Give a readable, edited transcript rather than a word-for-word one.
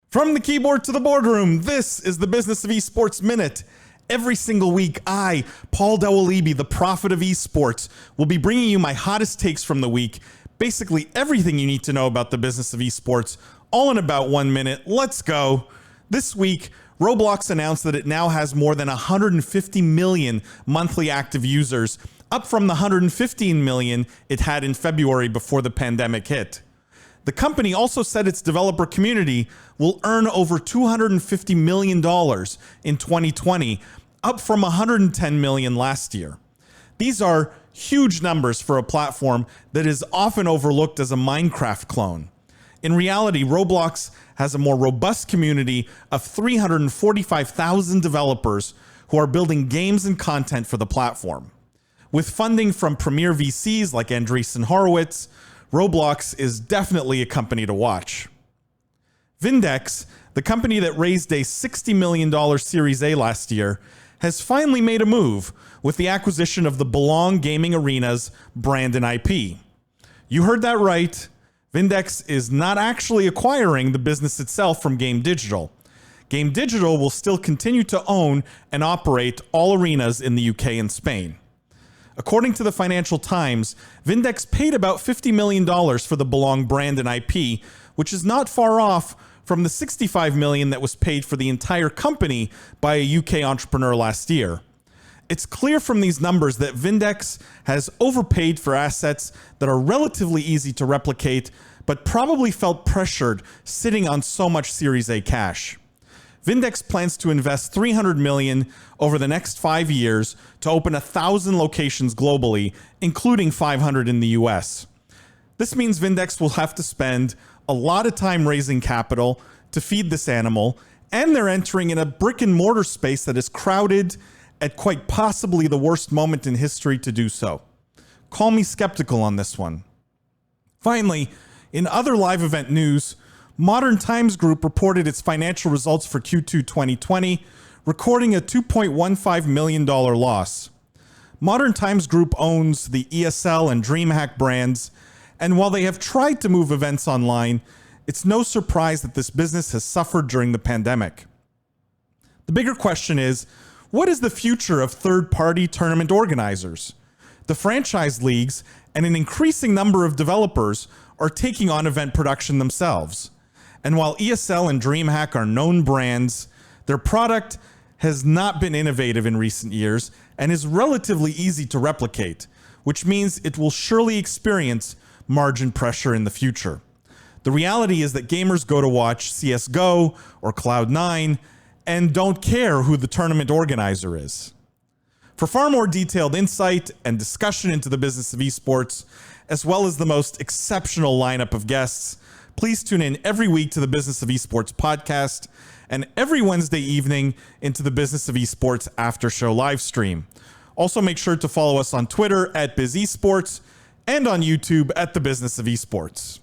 From the keyboard to the boardroom, this is the Business of Esports Minute. Every single week, I, Paul Dawalibi, the prophet of esports, will be bringing you my hottest takes from the week, basically everything you need to know about the business of esports, all in about 1 minute. Let's go. This week, Roblox announced that it now has more than 150 million monthly active users, up from the 115 million it had in February before the pandemic hit. The company also said its developer community will earn over $250 million in 2020, up from $110 million last year. These are huge numbers for a platform that is often overlooked as a Minecraft clone. In reality, Roblox has a more robust community of 345,000 developers who are building games and content for the platform. With funding from premier VCs like Andreessen Horowitz, Roblox is definitely a company to watch. Vindex, the company that raised a $60 million Series A last year, has finally made a move with the acquisition of the Belong Gaming Arena's brand and IP. You heard that right. Vindex is not actually acquiring the business itself from Game Digital. Game Digital will still continue to own and operate all arenas in the UK and Spain. According to the Financial Times, Vindex paid about $50 million for the Belong brand and IP, which is not far off from the $65 million that was paid for the entire company by a UK entrepreneur last year. It's clear from these numbers that Vindex has overpaid for assets that are relatively easy to replicate, but probably felt pressured sitting on so much Series A cash. Vindex plans to invest $300 million over the next 5 years to open 1,000 locations globally, including 500 in the US. This means Vindex will have to spend a lot of time raising capital to feed this animal, and they're entering in a brick and mortar space that is crowded at quite possibly the worst moment in history to do so. Call me skeptical on this one. Finally, in other live event news, Modern Times Group reported its financial results for Q2 2020, recording a $2.15 million loss. Modern Times Group owns the ESL and Dreamhack brands, and while they have tried to move events online, it's no surprise that this business has suffered during the pandemic. The bigger question is, what is the future of third-party tournament organizers? The franchise leagues and an increasing number of developers are taking on event production themselves. And while ESL and Dreamhack are known brands, their product has not been innovative in recent years and is relatively easy to replicate, which means it will surely experience margin pressure in the future. The reality is that gamers go to watch CSGO or Cloud9 and don't care who the tournament organizer is. For far more detailed insight and discussion into the business of esports, as well as the most exceptional lineup of guests, please tune in every week to the Business of Esports podcast and every Wednesday evening into the Business of Esports after show live stream. Also make sure to follow us on Twitter at BizEsports and on YouTube at the Business of Esports.